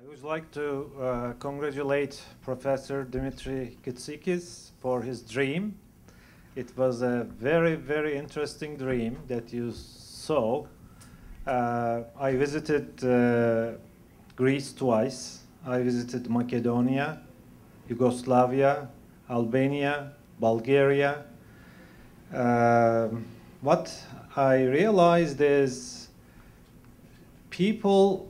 I would like to congratulate Professor Dimitri Kitsikis for his dream. It was a very, very interesting dream that you saw. I visited Greece twice. I visited Macedonia, Yugoslavia, Albania, Bulgaria. What I realized is people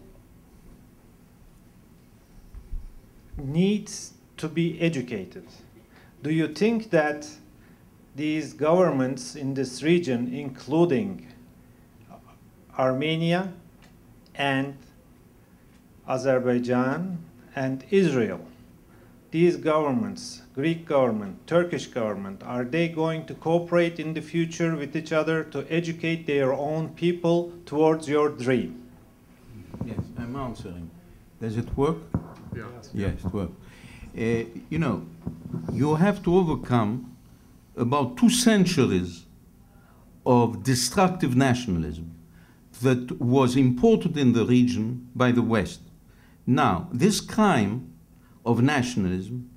need to be educated. Do you think that these governments in this region, including Armenia and Azerbaijan and Israel, these governments, Greek government, Turkish government, are they going to cooperate in the future with each other to educate their own people towards your dream? Yes, I'm answering. Does it work? Yeah. Yes, it works. You know, you have to overcome about 2 centuries of destructive nationalism that was imported in the region by the West. Now, this crime of nationalism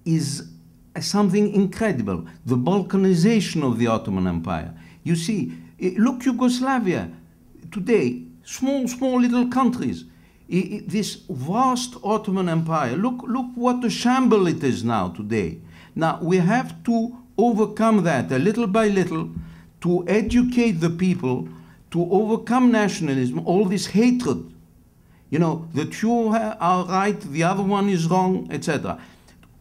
is something incredible. The Balkanization of the Ottoman Empire. You see, look Yugoslavia today, small little countries. This vast Ottoman Empire, look what a shamble it is now today. Now, we have to overcome that a little by little, to educate the people, to overcome nationalism, all this hatred. You know, that you are right, the other one is wrong, etc.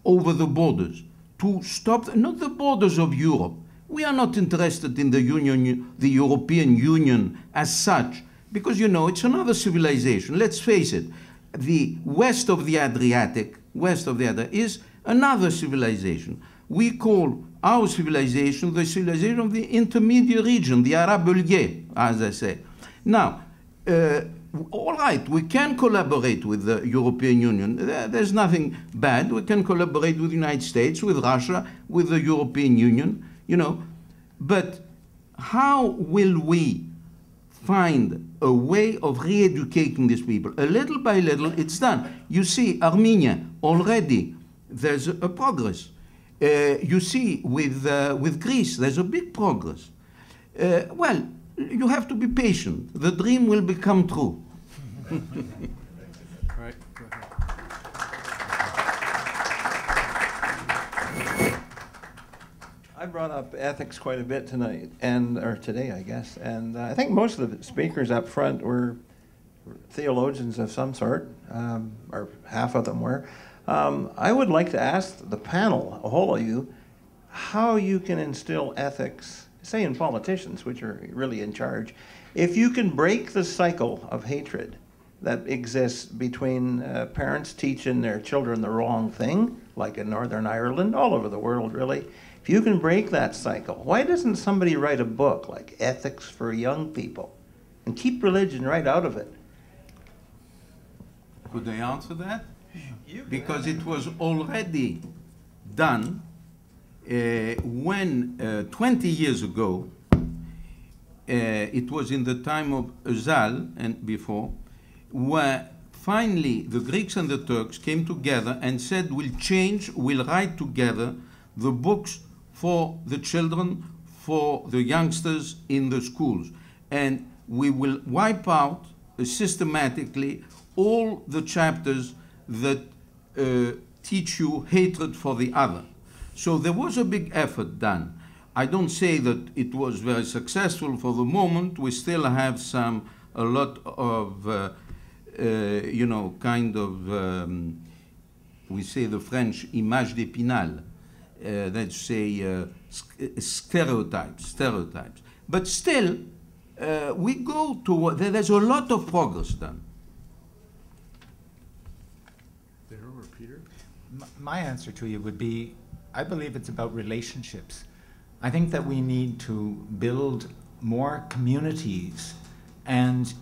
Over the borders. To stop, not the borders of Europe. We are not interested in the Union, the European Union as such, because, you know, it's another civilization. Let's face it. The west of the Adriatic is another civilization. We call our civilization the civilization of the intermediate region, the Arabulgé, as I say. Now, all right, we can collaborate with the European Union. There's nothing bad. We can collaborate with the United States, with Russia, with the European Union, you know. But how will we find a way of re-educating these people? A little by little, it's done. You see, Armenia, already, there's a progress. You see, with Greece, there's a big progress. Well, you have to be patient. The dream will become true. Right. Go ahead. I brought up ethics quite a bit tonight, or today, I guess, and I think most of the speakers up front were theologians of some sort, or half of them were. I would like to ask the panel, a whole of you, how you can instill ethics, say in politicians, which are really in charge, if you can break the cycle of hatred that exists between parents teaching their children the wrong thing, like in Northern Ireland, all over the world really. If you can break that cycle, why doesn't somebody write a book like Ethics for Young People and keep religion right out of it? Could I answer that? Because it was already done when 20 years ago, it was in the time of Özal and before, where finally the Greeks and the Turks came together and said, we'll write together the books for the children, for the youngsters in the schools. And we will wipe out systematically all the chapters that teach you hatred for the other. So there was a big effort done. I don't say that it was very successful for the moment. We still have a lot of, you know, kind of, we say the French image d'épinal, let's say stereotypes. But still, we go to, there's a lot of progress done. Peter? My answer to you would be, I believe it's about relationships. I think that we need to build more communities, and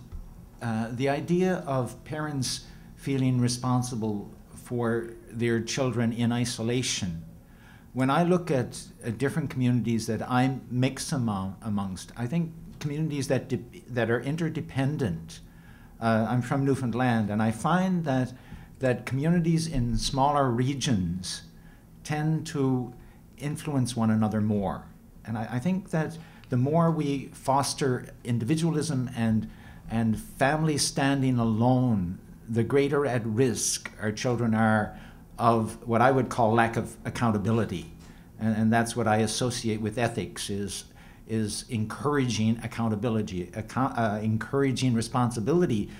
the idea of parents feeling responsible for their children in isolation. When I look at different communities that I mix amongst, I think communities that are interdependent I'm from Newfoundland, and I find that communities in smaller regions tend to influence one another more. And I think that the more we foster individualism and family standing alone, the greater at risk our children are of what I would call lack of accountability. And that's what I associate with ethics, is encouraging accountability, encouraging responsibility.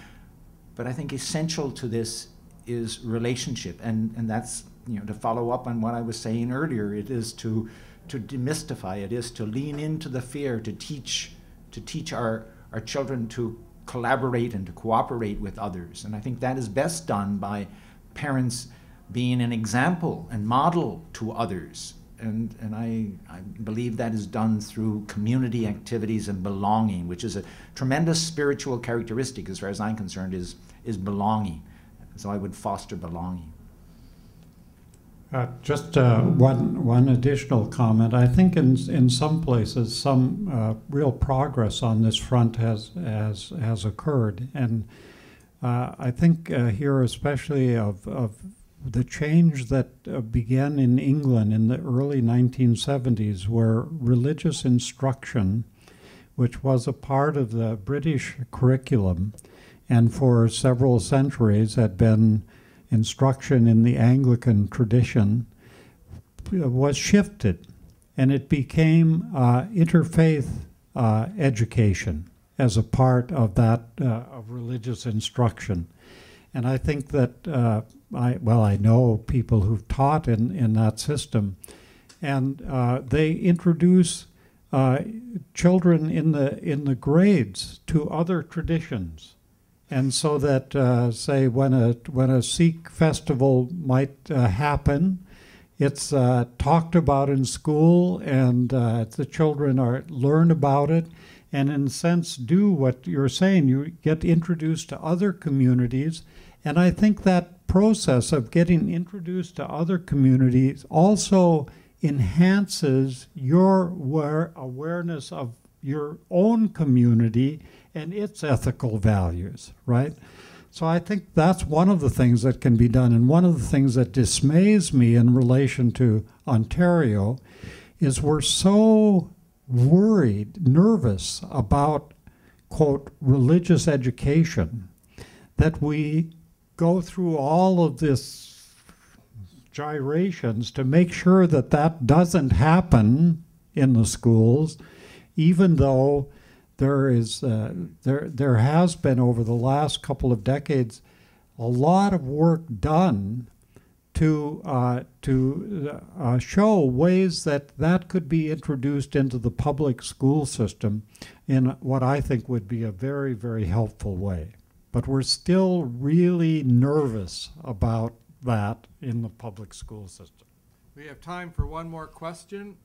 But I think essential to this is relationship. And that's, to follow up on what I was saying earlier, it is to demystify, it is to lean into the fear, to teach our children to collaborate and to cooperate with others. And I think that is best done by parents being an example and model to others. And I believe that is done through community activities and belonging, which is a tremendous spiritual characteristic, as far as I'm concerned, is belonging. So I would foster belonging. Just one additional comment. I think in some places some real progress on this front has occurred, and I think here especially of the change that began in England in the early 1970s, where religious instruction, which was a part of the British curriculum, and for several centuries had been instruction in the Anglican tradition, was shifted, and it became interfaith education as a part of that of religious instruction. And I think that I know people who've taught in that system, and they introduce children in the grades to other traditions. And so that, say, when a Sikh festival might happen, it's talked about in school, and the children learn about it, and in a sense do what you're saying. You get introduced to other communities, and I think that process of getting introduced to other communities also enhances your awareness of your own community and its ethical values, right? So I think that's one of the things that can be done. And one of the things that dismays me in relation to Ontario is we're so worried, nervous about, quote, religious education, that we go through all of this gyrations to make sure that that doesn't happen in the schools, even though there has been over the last couple of decades a lot of work done to show ways that could be introduced into the public school system in what I think would be a very, very helpful way. But we're still really nervous about that in the public school system. We have time for one more question.